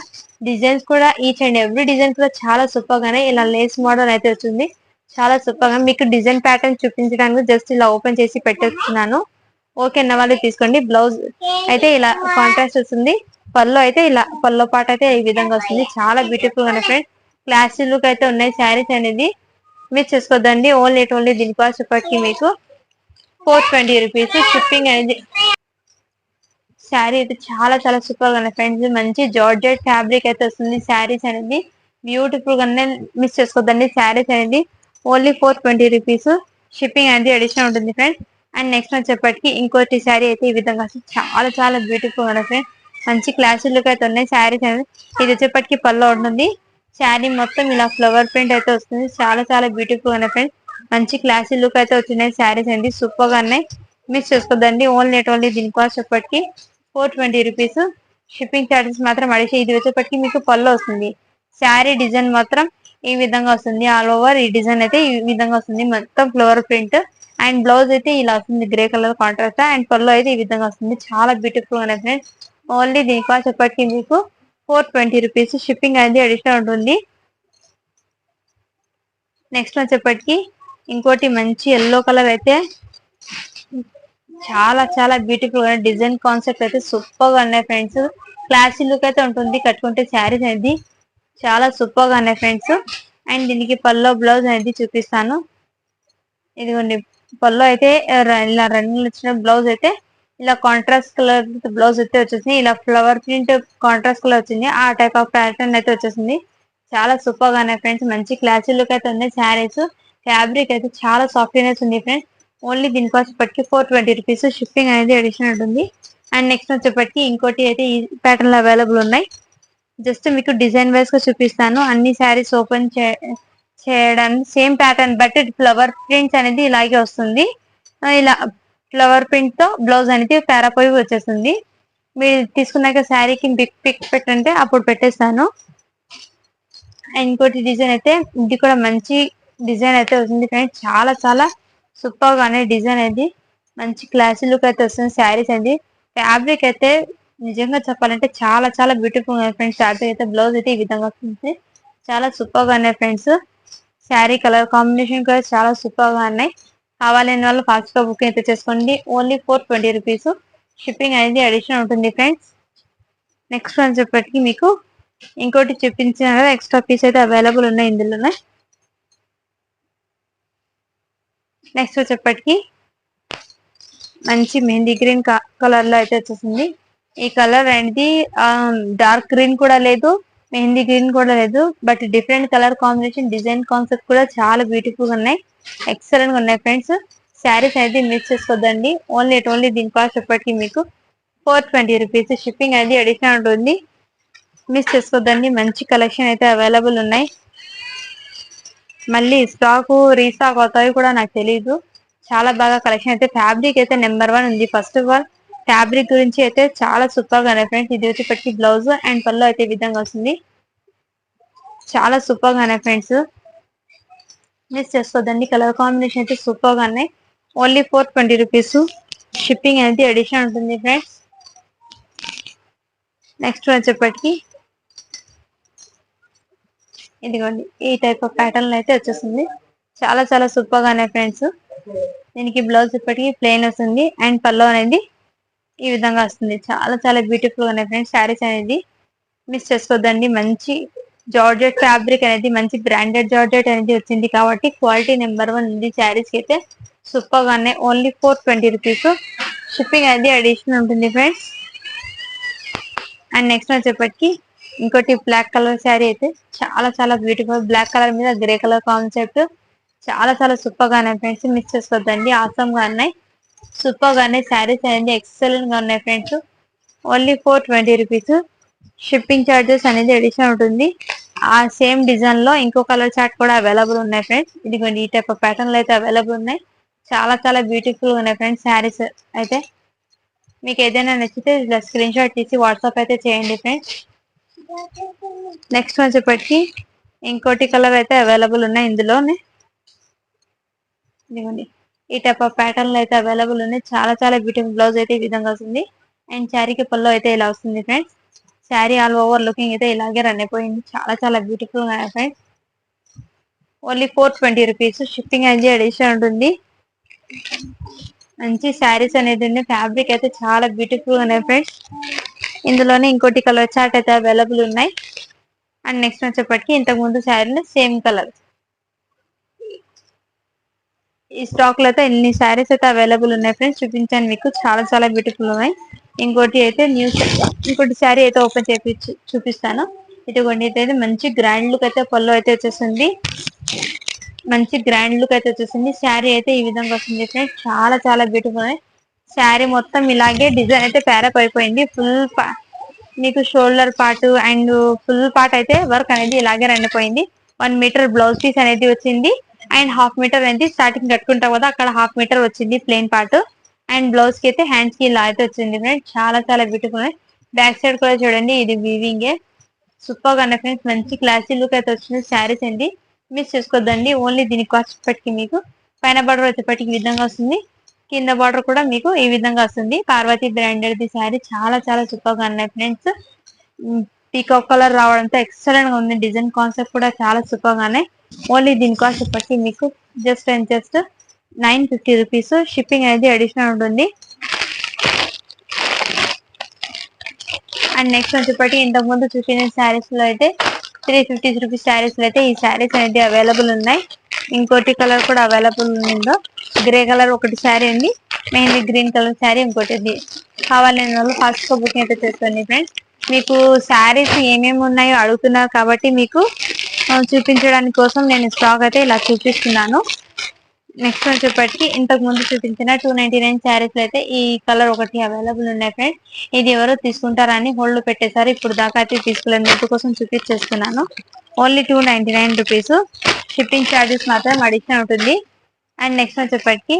డిజైన్స్ కూడా ఈచ్ అండ్ ఎవ్రీ డిజైన్ కూడా చాలా సూపర్ గానే ఇలా లేస్ మోడల్ అయితే వచ్చింది. చాలా సూపర్ గా. మీకు డిజైన్ ప్యాటర్న్ చూపించడానికి జస్ట్ ఇలా ఓపెన్ చేసి పెట్టేస్తున్నాను. ఓకే అన్న వాళ్ళు తీసుకోండి. బ్లౌజ్ అయితే ఇలా కాంట్రాస్ట్ వస్తుంది. పళ్ళు అయితే ఇలా పళ్ళు పాట అయితే ఈ విధంగా వస్తుంది. చాలా బ్యూటిఫుల్ గా ఉన్నాయి ఫ్రెండ్స్. క్లాసీ లుక్ అయితే ఉన్నాయి శారీస్ అనేది. మిస్ చేసుకోవద్దండి. ఓన్లీ దీని కాస్ట్ ఇప్పటికి మీకు 420 రూపీస్. షిప్పింగ్ అనేది శారీ అయితే చాలా చాలా సూపర్ గా ఉన్నాయి ఫ్రెండ్స్. మంచి జార్జెట్ ఫ్యాబ్రిక్ అయితే వస్తుంది. శారీస్ అనేది బ్యూటిఫుల్ గానే మిస్ చేసుకోవద్దండి. శారీస్ అనేది ఓన్లీ 420 రూపీస్. షిప్పింగ్ అనేది అడిషనల్ ఉంటుంది ఫ్రెండ్స్. అండ్ నెక్స్ట్ వచ్చేప్పటికి ఇంకోటి శారీ అయితే ఈ విధంగా వస్తుంది. చాలా చాలా బ్యూటిఫుల్ గా ఫ్రెండ్స్. మంచి క్లాసీ లుక్ అయితే ఉన్నాయి శారీస్ అనేది. ఇది వచ్చేప్పటికి పళ్ళు ఉంటుంది. శారీ మొత్తం ఇలా ఫ్లవర్ ప్రింట్ అయితే వస్తుంది. చాలా చాలా బ్యూటిఫుల్ గా ఉన్నాయి ఫ్రెండ్స్. మంచి క్లాసీ లుక్ అయితే వచ్చినాయి శారీస్ అనేది. సూపర్ గా ఉన్నాయి. మిస్ చేసుకోద్దండి. ఓన్లీ దీని కాస్ట్ వచ్చేప్పటికి 420 రూపీస్. షిప్పింగ్ చార్జెస్ మాత్రం అడిగి. ఇది వచ్చేప్పటికి మీకు పళ్ళు వస్తుంది. శారీ డిజైన్ మాత్రం ఈ విధంగా వస్తుంది. ఆల్ ఓవర్ ఈ డిజైన్ అయితే ఈ విధంగా వస్తుంది. మొత్తం ఫ్లవర్ ప్రింట్. అండ్ బ్లౌజ్ అయితే ఇలా వస్తుంది. Grey colour contrast. అండ్ పళ్ళు అయితే ఈ విధంగా వస్తుంది. చాలా బ్యూటిఫుల్ గా ఫ్రెండ్స్. ఓన్లీ దీని కాస్ట్ వచ్చేప్పటికి మీకు 420 రూపీస్. షిప్పింగ్ అనేది అడిషనల్ ఉంటుంది. నెక్స్ట్ వచ్చేప్పటికి ఇంకోటి మంచి ఎల్లో కలర్ అయితే చాలా చాలా బ్యూటిఫుల్ గా డిజైన్ కాన్సెప్ట్ అయితే సూపర్ గా ఉన్నాయి ఫ్రెండ్స్. క్లాసీ లుక్ అయితే ఉంటుంది కట్టుకుంటే శారీస్ అనేది. చాలా సూపర్ గా ఉన్నాయి ఫ్రెండ్స్. అండ్ దీనికి పల్లో బ్లౌజ్ అనేది చూపిస్తాను. ఇదిగోండి పల్లో అయితే ఇలా రన్నింగ్ వచ్చిన బ్లౌజ్ అయితే ఇలా కాంట్రాస్ట్ కలర్ బ్లౌజ్ అయితే వచ్చేసింది. ఇలా ఫ్లవర్ ప్రింట్ కాంట్రాస్ట్ కలర్ వచ్చింది. ఆ టైప్ ఆఫ్ ప్యాటర్న్ అయితే వచ్చేసింది. చాలా సూపర్ గా ఉన్నాయి ఫ్రెండ్స్. మంచి క్లాసీ లుక్ అయితే ఉంది శారీస్. ఫ్యాబ్రిక్ అయితే చాలా సాఫ్ట్నెస్ ఉంది ఫ్రెండ్స్. ఓన్లీ దీని కాస్ట్ ఇప్పటికి 420 రూపీస్. షిప్పింగ్ అనేది అడిషనల్ ఉంటుంది. అండ్ నెక్స్ట్ వచ్చేప్పటికి ఇంకోటి అయితే ఈ ప్యాటర్న్ లో అవైలబుల్ ఉన్నాయి. జస్ట్ మీకు డిజైన్ వైజ్ గా చూపిస్తాను. అన్ని శారీస్ ఓపెన్ చేయడానికి సేమ్ ప్యాటర్న్ బట్టి ఫ్లవర్ ప్రింట్స్ అనేది ఇలాగే వస్తుంది. ఇలా ఫ్లవర్ ప్రింట్ తో బ్లౌజ్ అనేది పారాపోయి వచ్చేస్తుంది. మీరు తీసుకున్నాక శారీకి పిక్ పెట్టంటే అప్పుడు పెట్టేస్తాను. అండ్ ఇంకోటి డిజైన్ అయితే ఇది కూడా మంచి డిజైన్ అయితే వస్తుంది ఫ్రెండ్స్. చాలా చాలా సూపర్ గానే డిజైన్ అనేది మంచి క్లాసీ లుక్ అయితే వస్తుంది. శారీస్ అనేది ఫ్యాబ్రిక్ అయితే నిజంగా చెప్పాలంటే చాలా చాలా బ్యూటిఫుల్ గా ఫ్రెండ్స్. ఫ్యాబ్రిక్ అయితే బ్లౌజ్ అయితే ఈ విధంగా వస్తుంది. చాలా సూపర్ గా ఉన్నాయి ఫ్రెండ్స్. శారీ కలర్ కాంబినేషన్ కూడా చాలా సూపర్ గా ఉన్నాయి. కావాలని వాళ్ళు ఫాస్ట్ గా బుకింగ్ అయితే చేసుకోండి. Only 420 rupees. షిప్పింగ్ అనేది అడిషనల్ ఉంటుంది ఫ్రెండ్స్. నెక్స్ట్ అని చెప్పటికి మీకు ఇంకోటి చూపించిన ఎక్స్ట్రా పీస్ అయితే అవైలబుల్ ఉన్నాయి ఇందులోనే. నెక్స్ట్ వచ్చేప్పటికి మంచి మెహందీ గ్రీన్ కలర్ లో అయితే వచ్చేసింది. ఈ కలర్ అనేది డార్క్ గ్రీన్ కూడా లేదు, మెహందీ గ్రీన్ కూడా లేదు. But different colour combination design concept కూడా చాలా బ్యూటిఫుల్ గా ఉన్నాయి. ఎక్సలెంట్ గా ఉన్నాయి ఫ్రెండ్స్. శారీస్ అయితే మిస్ చేసుకోద్దండి. ఓన్లీ దీని కాస్ట్ ఎప్పటికీ మీకు 420 రూపీస్. షిప్పింగ్ అనేది అడిషనల్ ఉంటుంది. మిస్ చేసుకోద్దండి. మంచి కలెక్షన్ అయితే అవైలబుల్ ఉన్నాయి. మళ్ళీ స్టాక్ రీస్టాక్ అవుతాయి కూడా నాకు తెలీదు. చాలా బాగా కలెక్షన్ అయితే ఫ్యాబ్రిక్ అయితే నెంబర్ 1 ఉంది. ఫస్ట్ ఆఫ్ ఆల్ ఫ్యాబ్రిక్ గురించి అయితే చాలా సూపర్ గా ఉన్నాయి ఫ్రెండ్స్. ఇది వచ్చి బ్లౌజ్ అండ్ పళ్ళు అయితే ఈ విధంగా వస్తుంది. చాలా సూపర్ గా ఉన్నాయి ఫ్రెండ్స్. మిస్ చేసుకోదండి. కలర్ కాంబినేషన్ అయితే సూపర్ గా ఉన్నాయి. Only 420 rupees. షిప్పింగ్ అనేది అడిషనల్ ఉంటుంది ఫ్రెండ్స్. నెక్స్ట్ వచ్చేప్పటికి ఇదిగోండి ఈ టైప్ ఆఫ్ ప్యాటర్న్ అయితే వచ్చేసింది. చాలా చాలా సూపర్ గా ఉన్నాయి ఫ్రెండ్స్. దీనికి బ్లౌజ్ ఇప్పటికి ప్లెయిన్ వస్తుంది అండ్ పళ్ళు అనేది ఈ విధంగా వస్తుంది. చాలా చాలా బ్యూటిఫుల్ గా ఉన్నాయి ఫ్రెండ్స్. శారీస్ అనేది మిస్ చేసుకోద్దండి. మంచి జార్జెట్ ఫ్యాబ్రిక్ అనేది మంచి బ్రాండెడ్ జార్జెట్ అనేది వచ్చింది కాబట్టి క్వాలిటీ నెంబర్ 1 ఉంది. శారీస్ కి అయితే సూపర్ గా ఉన్నాయి. Only 420 rupees. షిప్పింగ్ అనేది అడిషనల్ ఉంటుంది ఫ్రెండ్స్. అండ్ నెక్స్ట్ వచ్చేప్పటికి ఇంకోటి బ్లాక్ కలర్ శారీ అయితే చాలా చాలా బ్యూటిఫుల్. బ్లాక్ కలర్ మీద గ్రే కలర్ కాన్సెప్ట్ చాలా చాలా సూపర్ గా ఉన్నాయి ఫ్రెండ్స్. మిస్ చేసుకోవద్దండి. ఆసమ్ గా ఉన్నాయి. సూపర్ గా ఉన్నాయి. శారీస్ అనేది ఎక్సలెంట్ గా ఉన్నాయి friends. Only 420 rupees. Shipping charges అనేది అడిషనల్ ఉంటుంది. ఆ సేమ్ డిజైన్ లో ఇంకో కలర్ చార్ట్ కూడా అవైలబుల్ ఉన్నాయి ఫ్రెండ్స్. ఇదిగోండి ఈ టైప్ ఆఫ్ ప్యాటర్న్ అయితే అవైలబుల్ ఉన్నాయి. చాలా చాలా బ్యూటిఫుల్ గా ఉన్నాయి ఫ్రెండ్స్. శారీస్ అయితే మీకు ఏదైనా నచ్చితే ఇలా స్క్రీన్ షాట్ తీసి వాట్సాప్ అయితే చేయండి ఫ్రెండ్స్. నెక్స్ట్ వచ్చేప్పటికి ఇంకోటి కలర్ అయితే అవైలబుల్ ఉన్నాయి ఇందులోనే. ఇదిగోండి ఈ టైప్ ఆఫ్ ప్యాటర్న్ అయితే అవైలబుల్ ఉన్నాయి. చాలా చాలా బ్యూటిఫుల్. బ్లౌజ్ అయితే ఈ విధంగా వస్తుంది అండ్ శారీకి పళ్ళు అయితే ఇలా వస్తుంది friends. Sari all over looking అయితే ఇలాగే రన్ అయిపోయింది. చాలా చాలా బ్యూటిఫుల్ గా ఫ్రెండ్స్. Only 420 rupees. షిప్పింగ్ అనేది అడిషనల్ ఉంటుంది. మంచి శారీస్ అనేది ఉంది. ఫ్యాబ్రిక్ అయితే చాలా బ్యూటిఫుల్ గా ఉన్నాయి ఫ్రెండ్స్. ఇందులోనే ఇంకోటి కలర్ చార్ట్ అయితే అవైలబుల్ ఉన్నాయి. అండ్ నెక్స్ట్ వచ్చేప్పటికి ఇంతకు ముందు శారీలో సేమ్ కలర్ ఈ స్టాక్ లో అయితే ఇన్ని శారీస్ అయితే అవైలబుల్ ఉన్నాయి ఫ్రెండ్స్. చూపించాను మీకు, చాలా చాలా బ్యూటిఫుల్ ఉన్నాయి. ఇంకోటి అయితే ఇంకోటి శారీ అయితే ఓపెన్ చేపించి చూపిస్తాను. ఇటువంటి అయితే మంచి గ్రాండ్ లుక్ అయితే పళ్ళు అయితే వచ్చేస్తుంది. మంచి గ్రాండ్ లుక్ అయితే వచ్చేసింది. శారీ అయితే ఈ విధంగా వస్తుంది ఫ్రెండ్స్. చాలా చాలా బ్యూటిఫుల్. శారీ మొత్తం ఇలాగే డిజైన్ అయితే ప్యారప్ అయిపోయింది. మీకు shoulder part and full part అయితే వర్క్ అనేది ఇలాగే రండిపోయింది. 1 మీటర్ బ్లౌజ్ పీస్ అనేది వచ్చింది. అండ్ హాఫ్ మీటర్ అనేది స్టార్టింగ్ కట్టుకుంటాం కదా, అక్కడ హాఫ్ మీటర్ వచ్చింది ప్లెయిన్ పార్ట్. అండ్ బ్లౌజ్ కి అయితే హ్యాండ్స్ కి ఇలా అయితే వచ్చింది ఫ్రెండ్స్. చాలా చాలా బ్యూటిఫుల్. బ్యాక్ సైడ్ కూడా చూడండి, ఇది వీవింగ్. సూపర్ గా ఉన్నాయి ఫ్రెండ్స్. మంచి క్లాసీ లుక్ అయితే వచ్చింది శారీస్ అండి. మిస్ చేసుకోద్దండి. ఓన్లీ దీనికి కాస్ట్ వచ్చేప్పటికి మీకు పైన బార్డర్ వచ్చేప్పటికి ఈ విధంగా వస్తుంది. కింద బార్డర్ కూడా మీకు ఈ విధంగా వస్తుంది. పార్వతి బ్రాండెడ్ ది శారీ చాలా చాలా సూపర్ గా ఉన్నాయి ఫ్రెండ్స్. పీకాక్ కలర్ రావడంతో ఎక్సలెంట్ గా ఉంది. డిజైన్ కాన్సెప్ట్ కూడా చాలా సూపర్ గానే. ఓన్లీ దీని కాస్ట్ వచ్చేప్పటికి మీకు జస్ట్ 950 రూపీస్. షిప్పింగ్ అనేది అడిషనల్ ఉంటుంది. అండ్ నెక్స్ట్ వచ్చేప్పటికి ఇంతకు ముందు చూసిన శారీస్ లో అయితే 350 రూపీస్ శారీస్ లో అయితే ఈ శారీస్ అనేది అవైలబుల్ ఉన్నాయి. ఇంకోటి కలర్ కూడా అవైలబుల్ ఉందో, గ్రే కలర్ ఒకటి శారీ ఉంది. మెయిన్లీ గ్రీన్ కలర్ శారీ ఇంకోటి ఉంది. కావాలని వాళ్ళు ఫాస్ట్ గా బుకింగ్ అయితే చేసుకోండి ఫ్రెండ్స్. మీకు శారీస్ ఏమేమి ఉన్నాయో అడుగుతున్నారు కాబట్టి మీకు చూపించడానికి కోసం నేను స్టాక్ అయితే ఇలా చూపిస్తున్నాను. నెక్స్ట్ వచ్చేప్పటికి ఇంతకు ముందు చూపించిన 299 శారీస్ అయితే ఈ కలర్ ఒకటి అవైలబుల్ ఉన్నాయి ఫ్రెండ్స్. ఇది ఎవరో తీసుకుంటారని హోల్డ్ పెట్టేశారు. ఇప్పుడు దాకా అయితే తీసుకోలేదు, అందుకోసం చూపించేస్తున్నాను. Only 299 rupees. షిప్పింగ్ ఛార్జెస్ మాత్రం అడిషనల్ ఉంటుంది. అండ్ నెక్స్ట్ వచ్చేప్పటికి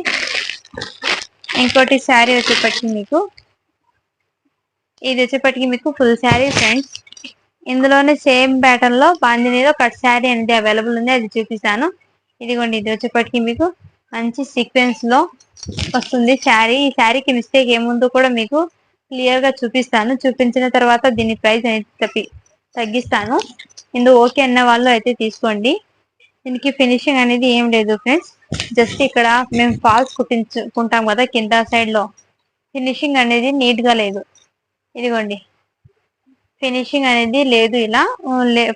ఇంకోటి శారీ వచ్చేప్పటికి మీకు ఇది వచ్చేప్పటికి మీకు ఫుల్ శారీ ఫ్రెండ్స్. ఇందులోనే సేమ్ ప్యాటర్న్ లో బాందినీలో కట్ శారీ అనేది అవైలబుల్ ఉంది, అది చూపిస్తాను. ఇదిగోండి, ఇది వచ్చేప్పటికి మీకు మంచి సీక్వెన్స్ లో వస్తుంది శారీ. ఈ శారీకి మిస్టేక్ ఏముందో కూడా మీకు క్లియర్ గా చూపిస్తాను. చూపించిన తర్వాత దీని ప్రైస్ అనేది తగ్గిస్తాను. ఇందులో ఓకే అన్న వాళ్ళు అయితే తీసుకోండి. దీనికి ఫినిషింగ్ అనేది ఏం లేదు ఫ్రెండ్స్. జస్ట్ ఇక్కడ మేము ఫాల్స్ కుట్టించుకుంటాం కదా కింద సైడ్ లో, ఫినిషింగ్ అనేది నీట్ గా లేదు. ఇదిగోండి, ఫినిషింగ్ అనేది లేదు. ఇలా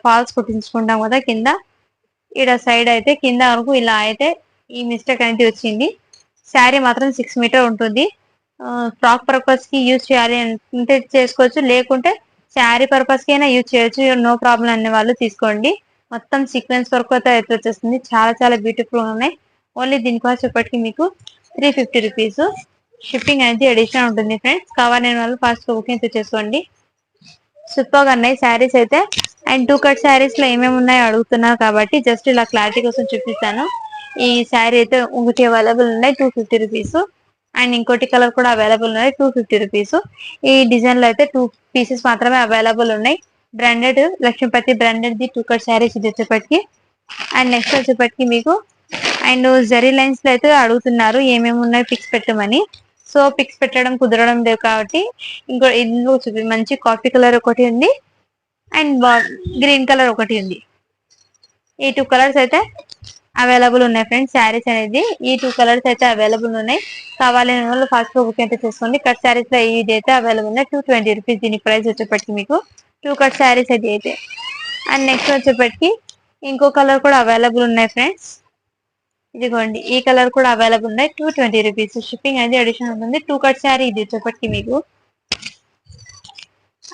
ఫాల్స్ కుట్టించుకుంటాం కదా కింద, ఇక్కడ సైడ్ అయితే కింద వరకు ఇలా అయితే ఈ మిస్టేక్ అనేది వచ్చింది. శారీ మాత్రం 6 మీటర్ ఉంటుంది. ఫ్రాక్ పర్పస్ కి యూజ్ చేయాలి అంటే చేసుకోవచ్చు, లేకుంటే శారీ పర్పస్ కి అయినా యూజ్ చేయొచ్చు. నో ప్రాబ్లం అనే వాళ్ళు తీసుకోండి. మొత్తం సీక్వెన్స్ వర్క్ అయితే వచ్చేస్తుంది. చాలా చాలా బ్యూటిఫుల్ గా ఉన్నాయి. ఓన్లీ దీనికోసం ఇప్పటికి మీకు 350 రూపీస్. షిప్పింగ్ అనేది అడిషనల్ ఉంటుంది ఫ్రెండ్స్. కావాలని వాళ్ళు ఫాస్ట్ బుకింగ్ చేసుకోండి. సూపర్ గా ఉన్నాయి శారీస్ అయితే. అండ్ 2 కట్ శారీస్ లో ఏమేమి ఉన్నాయో అడుగుతున్నారు కాబట్టి జస్ట్ ఇలా క్లారిటీ కోసం చూపిస్తాను. ఈ శారీ అయితే ఒకటి అవైలబుల్ ఉన్నాయి 250 రూపీస్. అండ్ ఇంకోటి కలర్ కూడా అవైలబుల్ ఉన్నాయి 250 రూపీస్. ఈ డిజైన్ లో అయితే 2 పీసెస్ మాత్రమే అవైలబుల్ ఉన్నాయి. Branded Lakshmipati branded the 2 cut saris ఇది వచ్చేప్పటికి. అండ్ నెక్స్ట్ వచ్చేప్పటికి మీకు అండ్ జరీ లైన్స్ లో అయితే అడుగుతున్నారు ఏమేమి ఉన్నాయి పిక్స్ పెట్టమని. సో పిక్స్ పెట్టడం కుదరడం లేదు కాబట్టి ఇందులో మంచి కాఫీ కలర్ ఒకటి ఉంది అండ్ గ్రీన్ కలర్ ఒకటి ఉంది. ఈ 2 కలర్స్ అయితే అవైలబుల్ ఉన్నాయి ఫ్రెండ్స్. శారీస్ అనేది ఈ 2 కలర్స్ అయితే అవైలబుల్ ఉన్నాయి. కావాలని వాళ్ళు ఫాస్ట్ బుక్ అయితే చేసుకోండి. కట్ శారీస్ లో ఇది అయితే అవైలబుల్ ఉన్నాయి 220 రూపీస్. దీని ప్రైస్ వచ్చేప్పటికి మీకు 2 కట్ శారీస్ అయితే. అండ్ నెక్స్ట్ వచ్చేప్పటికి ఇంకో కలర్ కూడా అవైలబుల్ ఉన్నాయి ఫ్రెండ్స్. ఇదిగోండి, ఈ కలర్ కూడా అవైలబుల్ ఉన్నాయి 220 రూపీస్. షిప్పింగ్ అనేది అడిషనల్ ఉంటుంది. 2 కట్ శారీ ఇది వచ్చేప్పటికి మీకు.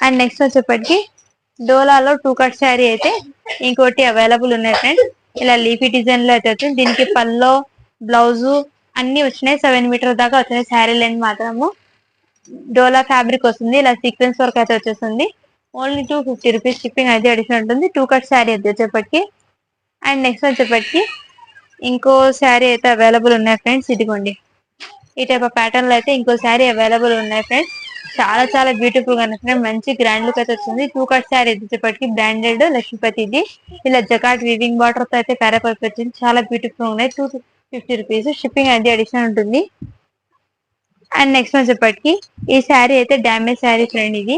అండ్ నెక్స్ట్ వచ్చేప్పటికి డోలాలో 2 కట్ శారీ అయితే ఇంకోటి అవైలబుల్ ఉన్నాయి ఫ్రెండ్స్. ఇలా లీఫీ డిజైన్ లో అయితే వచ్చింది. దీనికి పల్లో బ్లౌజు అన్ని వచ్చినాయి. 7 మీటర్ దాకా వచ్చినాయి. శారీ లెంత్ మాత్రము డోలా ఫ్యాబ్రిక్ వస్తుంది. ఇలా సీక్వెన్స్ వర్క్ అయితే వచ్చేస్తుంది. Only 250 rupees. షిప్పింగ్ అయితే అడిషనల్ ఉంటుంది. 2 కట్ శారీ అయితే వచ్చేప్పటికి. అండ్ నెక్స్ట్ వచ్చేప్పటికి ఇంకో శారీ అయితే అవైలబుల్ ఉన్నాయి ఫ్రెండ్స్. ఇదిగోండి, ఈ టైప్ ఆఫ్ ప్యాటర్న్ లో అయితే ఇంకో శారీ అవైలబుల్ ఉన్నాయి ఫ్రెండ్స్. చాలా చాలా బ్యూటిఫుల్ గా ఉన్నాయి. మంచి గ్రాండ్ లుక్ అయితే వచ్చింది. 2 కట్ శారీ వచ్చేప్పటికి బ్రాండెడ్ లక్ష్మీపతి ఇది. ఇలా జకాట్ వీవింగ్ బార్డర్ తో అయితే ప్యారప్ వచ్చింది. చాలా బ్యూటిఫుల్ ఉన్నాయి. 250 రూపీస్. షిప్పింగ్ అది అడిషనల్ ఉంటుంది. అండ్ నెక్స్ట్ వచ్చేప్పటికి ఈ శారీ అయితే డ్యామేజ్ శారీ ఫ్రెండ్.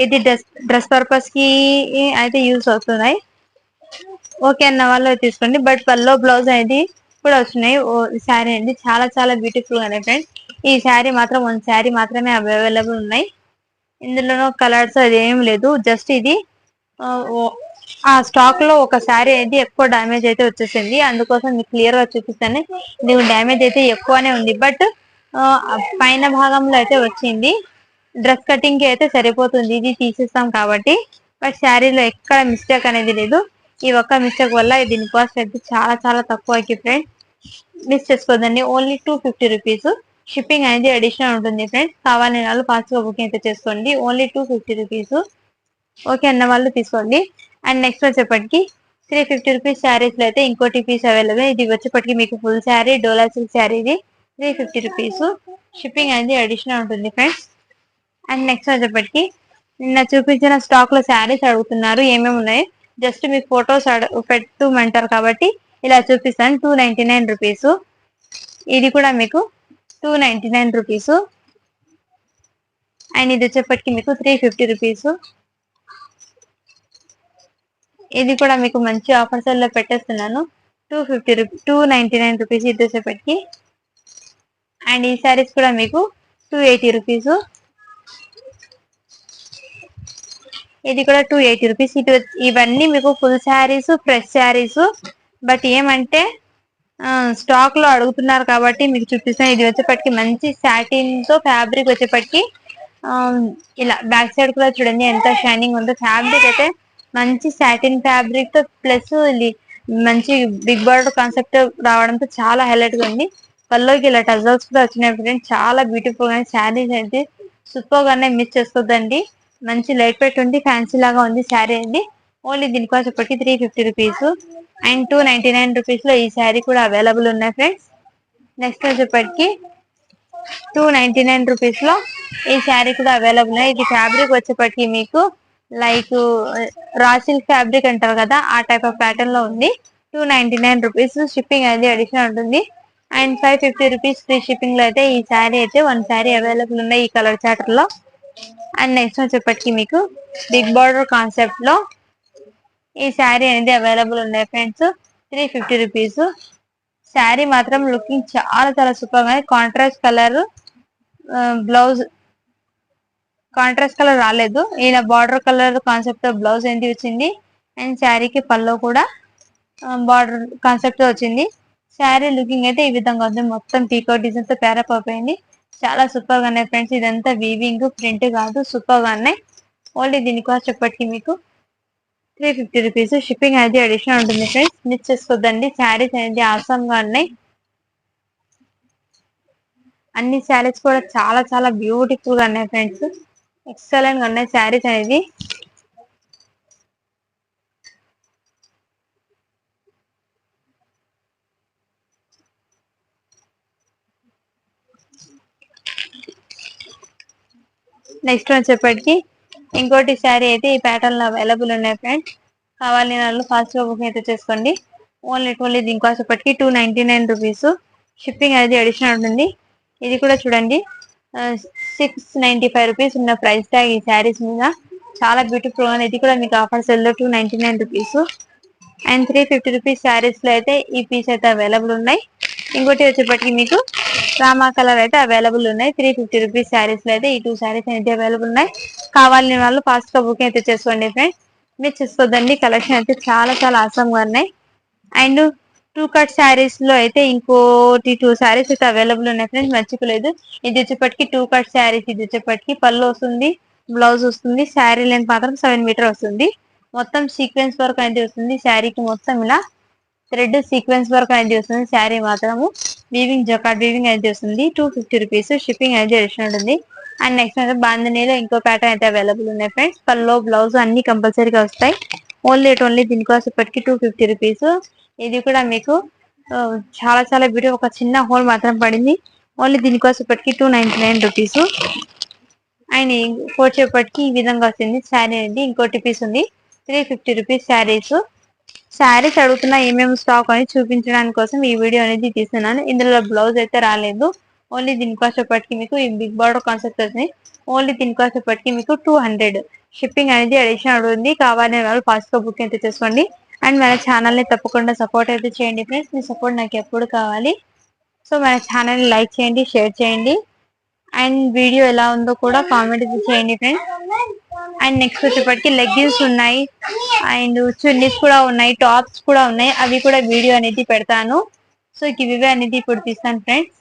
ఇది డ్రెస్ పర్పస్ కి అయితే యూజ్ అవుతున్నాయి. ఓకే అన్న వాళ్ళు తీసుకోండి. బట్ పల్లో బ్లౌజ్ అనేది కూడా వస్తున్నాయి. శారీ అనేది చాలా చాలా బ్యూటిఫుల్ గా ఉన్నాయి ఫ్రెండ్స్. ఈ శారీ మాత్రం 1 శారీ మాత్రమే అవైలబుల్ ఉన్నాయి. ఇందులో కలర్స్ అది ఏం లేదు. జస్ట్ ఇది ఆ స్టాక్ లో ఒక శారీ అనేది ఎక్కువ డ్యామేజ్ అయితే వచ్చేసింది, అందుకోసం మీకు క్లియర్ గా చూపిస్తాను. ఇది డ్యామేజ్ అయితే ఎక్కువనే ఉంది, బట్ పైన భాగంలో అయితే వచ్చింది. డ్రెస్ కటింగ్ కి అయితే సరిపోతుంది, ఇది తీసేస్తాం కాబట్టి. బట్ శారీలో ఎక్కడ మిస్టేక్ అనేది లేదు. ఈ ఒక్క మిస్టేక్ వల్ల దీని కాస్ట్ అయితే చాలా చాలా తక్కువ ఫ్రెండ్స్. మిస్ చేసుకోదండి. Only 250 rupees. షిప్పింగ్ అనేది అడిషనల్ ఉంటుంది ఫ్రెండ్స్. కావాలని వాళ్ళు ఫాస్ట్ గా బుకింగ్ అయితే చేసుకోండి. Only 250 rupees. ఓకే అన్న వాళ్ళు తీసుకోండి. అండ్ నెక్స్ట్ వచ్చేప్పటికి 350 రూపీస్ శారీస్ లో అయితే ఇంకోటి పీస్ అవైలబుల్. ఇది వచ్చేప్పటికి మీకు ఫుల్ శారీ, డోలా సిల్క్ శారీ. ఇది 350 రూపీస్. షిప్పింగ్ అనేది అడిషనల్ ఉంటుంది ఫ్రెండ్స్. అండ్ నెక్స్ట్ వచ్చేప్పటికి నిన్న చూపించిన స్టాక్ లో శారీస్ అడుగుతున్నారు ఏమేమి ఉన్నాయి, జస్ట్ మీకు ఫొటోస్ పెట్టమంటారు కాబట్టి ఇలా చూపిస్తాను. 299 రూపీస్. ఇది కూడా మీకు 299 రూపీస్. అండ్ ఇది వచ్చేప్పటికి మీకు 350 రూపీస్. ఇది కూడా మీకు మంచి ఆఫర్స్ లో పెట్టేస్తున్నాను. 299 రూపీస్ ఇది వచ్చేప్పటికి. అండ్ ఈ శారీస్ కూడా మీకు 280 రూపీస్. ఇది కూడా 280 రూపీస్. ఇవన్నీ మీకు full saris, fresh saris. But ఏమంటే స్టాక్ లో అడుగుతున్నారు కాబట్టి మీకు చూపిస్తాను. ఇది వచ్చేప్పటికి మంచి సాటిన్ తో ఫ్యాబ్రిక్ వచ్చేప్పటికి ఇలా బ్యాక్ సైడ్ కూడా చూడండి ఎంత షైనింగ్ ఉందో. ఫ్యాబ్రిక్ అయితే మంచి సాటిన్ ఫ్యాబ్రిక్ తో ప్లస్ మంచి బిగ్ బార్డర్ కాన్సెప్ట్ రావడంతో చాలా హైలైట్ గా ఉంది. పల్లోకి ఇలా టజల్స్ కూడా వచ్చినాయి ఫ్రెండ్స్. చాలా బ్యూటిఫుల్ గా శారీస్ అయితే సూపర్ గానే మిస్ చేసుకోద్దండి. మంచి లైట్ వెయిట్ ఉంది, ఫ్యాన్సీ లాగా ఉంది శారీ అండి. ఓన్లీ దీనికోసం ఇప్పటికి 350 రూపీస్. అండ్ 299 రూపీస్ లో ఈ శారీ కూడా అవైలబుల్ ఉన్నాయి ఫ్రెండ్స్. నెక్స్ట్ వచ్చేప్పటికి 299 రూపీస్ లో ఈ శారీ కూడా అవైలబుల్ ఉన్నాయి. ఇది ఫ్యాబ్రిక్ వచ్చేప్పటికి మీకు లైక్ రా సిల్క్ ఫ్యాబ్రిక్ అంటారు కదా, ఆ టైప్ ఆఫ్ ప్యాటర్న్ లో ఉంది. 299 రూపీస్. షిప్పింగ్ అనేది అడిషనల్ ఉంటుంది. అండ్ 550 రూపీస్ ఫ్రీ షిప్పింగ్ లో అయితే ఈ శారీ అయితే వన్ శారీ అవైలబుల్ ఉన్నాయి ఈ కలర్ చార్టర్ లో. అండ్ నెక్స్ట్ వచ్చేప్పటికి మీకు బిగ్ బార్డర్ కాన్సెప్ట్ లో ఈ శారీ అనేది అవైలబుల్ ఉన్నాయి ఫ్రెండ్స్. 350 రూపీస్. శారీ మాత్రం లుకింగ్ చాలా చాలా సూపర్ గా, contrast colour blouse, contrast colour రాలేదు, ఈయన బార్డర్ కలర్ కాన్సెప్ట్ తో బ్లౌజ్ ఏంటి వచ్చింది. అండ్ శారీకి పల్లో కూడా బార్డర్ కాన్సెప్ట్ తో వచ్చింది. శారీ లుకింగ్ అయితే ఈ విధంగా ఉంది. మొత్తం పీకో డిజైన్ తో ప్యారప్ అయిపోయింది. చాలా సూపర్ గా ఉన్నాయి ఫ్రెండ్స్. ఇదంతా వీవింగ్ ప్రింట్ కాదు, సూపర్ గా ఉన్నాయి. ఓన్లీ దీని కాస్ట్ చెప్పటికి మీకు 350 రూపీస్. షిప్పింగ్ అనేది అడిషనల్ ఉంటుంది ఫ్రెండ్స్. మిస్ చేసుకోద్దండి. శారీస్ అనేది ఆసమ్ గా ఉన్నాయి. అన్ని శారీస్ కూడా చాలా చాలా బ్యూటిఫుల్ గా ఉన్నాయి ఫ్రెండ్స్. ఎక్సలెంట్ గా ఉన్నాయి శారీస్ అనేది. నెక్స్ట్ వచ్చేప్పటికి ఇంకోటి శారీ అయితే ఈ ప్యాటర్న్ లో అవైలబుల్ ఉన్నాయి ఫ్రెండ్స్. కావాలి వాళ్ళు ఫాస్ట్ గా బుకింగ్ అయితే చేసుకోండి. ఓన్లీ దీనికోసం ఇప్పటికి 299 రూపీస్. షిప్పింగ్ అనేది అడిషనల్ ఉంటుంది. ఇది కూడా చూడండి 695 రూపీస్ ఉన్న ప్రైస్ ట్యాగ్ ఈ శారీస్ మీద. చాలా బ్యూటిఫుల్ గా, ఇది కూడా మీకు ఆఫర్ సెల్ లో 299 రూపీస్. అండ్ 350 రూపీస్ శారీస్ లో అయితే ఈ పీస్ అయితే అవైలబుల్ ఉన్నాయి. ఇంకోటి వచ్చేప్పటికి మీకు రామా కలర్ అయితే అవైలబుల్ ఉన్నాయి. 350 రూపీస్ శారీస్ లో అయితే ఈ 2 శారీస్ అయితే అవైలబుల్ ఉన్నాయి. కావాలని వాళ్ళు ఫాస్ట్ గా బుకింగ్ అయితే చేసుకోండి ఫ్రెండ్స్. మీరు చూసుకోదండి, కలెక్షన్ అయితే చాలా చాలా ఆసమ్ గా ఉన్నాయి. అండ్ 2 కట్ శారీస్ లో అయితే ఇంకోటి 2 శారీస్ అయితే అవైలబుల్ ఉన్నాయి ఫ్రెండ్స్, మర్చిపోలేదు. ఇది వచ్చేప్పటికి 2 కట్ శారీస్. ఇది వచ్చేప్పటికి పళ్ళు వస్తుంది, బ్లౌజ్ వస్తుంది. శారీ లెంత్ మాత్రం 7 మీటర్ వస్తుంది. మొత్తం సీక్వెన్స్ వర్క్ అనేది వస్తుంది శారీకి. మొత్తం ఇలా థ్రెడ్ సీక్వెన్స్ వర్క్ అనేది వస్తుంది. శారీ మాత్రము వీవింగ్ జకాట్ వీవింగ్ అనేది వస్తుంది. 250 రూపీస్. షిప్పింగ్ అనేది అడిషనల్ ఉంటుంది. అండ్ నెక్స్ట్ అయితే బాంధనీలో ఇంకో ప్యాటర్న్ అయితే అవైలబుల్ ఉన్నాయి ఫ్రెండ్స్. పల్లో బ్లౌజ్ అన్ని కంపల్సరీగా వస్తాయి. ఓన్లీ దీనికోసం ఇప్పటికి 250 రూపీస్. ఇది కూడా మీకు చాలా చాలా బ్యూటీ. ఒక చిన్న హోల్ మాత్రం పడింది. ఓన్లీ దీనికోసం ఇప్పటికి 299 రూపీస్. అండ్ వచ్చేప్పటికి ఈ విధంగా వస్తుంది శారీ అనేది. ఇంకోటి పీస్ ఉంది 350 రూపీస్ శారీస్. శారీస్ అడుగుతున్నా ఏమేమి స్టాక్ అని చూపించడానికి కోసం ఈ వీడియో అనేది తీస్తున్నాను. ఇందులో బ్లౌజ్ అయితే రాలేదు. ఓన్లీ దీనికోసం ఇప్పటికి మీకు ఈ బిగ్ బార్డర్ కాన్సెప్ట్ వస్తుంది. ఓన్లీ దీనికోసం ఇప్పటికి మీకు 200. షిప్పింగ్ అనేది అడిషనల్ ఉంది. కావాలని వాళ్ళు ఫాస్ట్ గా బుక్ అయితే చేసుకోండి. అండ్ మన ఛానల్ ని తప్పకుండా సపోర్ట్ అయితే చేయండి ఫ్రెండ్స్. మీ సపోర్ట్ నాకు ఎప్పుడు కావాలి. సో మన ఛానల్ ని లైక్ చేయండి, షేర్ చేయండి. అండ్ వీడియో ఎలా ఉందో కూడా కామెంట్ చేయండి ఫ్రెండ్స్. అండ్ నెక్స్ట్ వచ్చేప్పటికి లెగ్గిన్స్ ఉన్నాయి అండ్ చున్నీస్ కూడా ఉన్నాయి, టాప్స్ కూడా ఉన్నాయి. అవి కూడా వీడియో అనేది పెడతాను. సో గివ్ అనేది ఇప్పుడు తీస్తాను ఫ్రెండ్స్.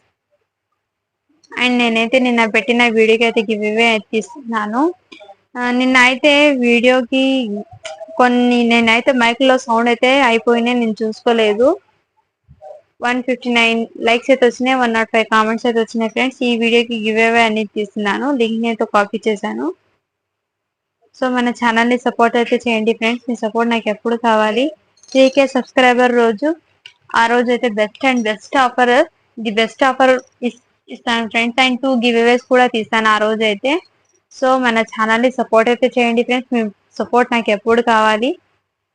అండ్ నేనైతే నిన్న పెట్టిన వీడియోకి అయితే గివ్ తీస్తున్నాను. నిన్న అయితే వీడియోకి నేనైతే మైక్ లో సౌండ్ అయితే అయిపోయినాయి, నేను చూసుకోలేదు. 159 లైక్స్ అయితే వచ్చినాయి, 105 కామెంట్స్ అయితే వచ్చినాయి ఫ్రెండ్స్. ఈ వీడియోకి గివ్ అనేది తీస్తున్నాను, లింక్ అయితే కాపీ చేశాను. సో మన ఛానల్ ని సపోర్ట్ అయితే చేయండి ఫ్రెండ్స్, మీ సపోర్ట్ నాకు ఎప్పుడు కావాలి. 3K సబ్స్క్రైబర్ రోజు ఆ రోజు అయితే బెస్ట్ ఆఫర్ ఇస్తాను ఫ్రెండ్స్. అండ్ 2 గివ్ కూడా తీస్తాను ఆ రోజు అయితే. సో మన ఛానల్ ని సపోర్ట్ అయితే చేయండి ఫ్రెండ్స్, మీ సపోర్ట్ నాకు ఎప్పుడు కావాలి.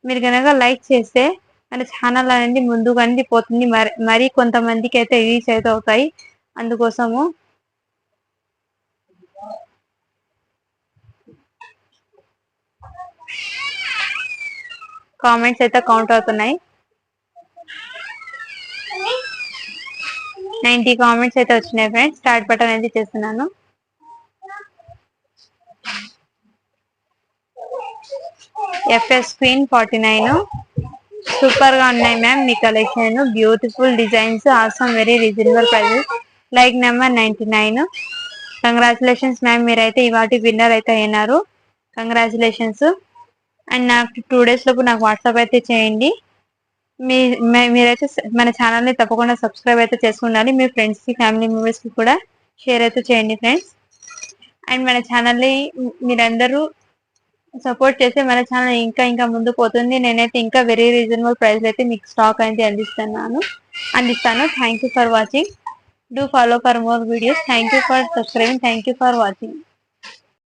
మీరు కనుక లైక్ చేస్తే మన ఛానల్ అనేది ముందుకు అనేది పోతుంది, మరి కొంతమందికి అయితే రీచ్ అయితే అవుతాయి. అందుకోసము కామెంట్స్ అయితే కౌంట్ అవుతున్నాయి. 90 కామెంట్స్ అయితే వచ్చినాయి ఫ్రెండ్స్. స్టార్ట్ బటన్ అయితే చేస్తున్నాను. FS Queen 49 సూపర్ గా ఉన్నాయి మ్యామ్ మీ collection, beautiful designs, awesome, very reasonable prices, like number 99. Congratulations ma'am, మీరైతే ఇవాటి విన్నర్ అయితే అయినారు. కంగ్రాచులేషన్స్. అండ్ నాకు 2 days లోపు నాకు వాట్సాప్ అయితే చేయండి. మీరైతే మన ఛానల్ ని తప్పకుండా సబ్స్క్రైబ్ అయితే చేసుకుండాలి. మీ ఫ్రెండ్స్ కి, ఫ్యామిలీ మెంబర్స్ కి కూడా షేర్ అయితే చేయండి ఫ్రెండ్స్. అండ్ మన ఛానల్ ని మీరందరూ సపోర్ట్ చేస్తే మన ఛానల్ ఇంకా ముందు పోతుంది. నేనైతే ఇంకా వెరీ రీజనబుల్ ప్రైస్ అయితే మీకు స్టాక్ అయితే అందిస్తాను. Thank you for watching. Do follow for more videos. Thank you for subscribing. Thank you for watching.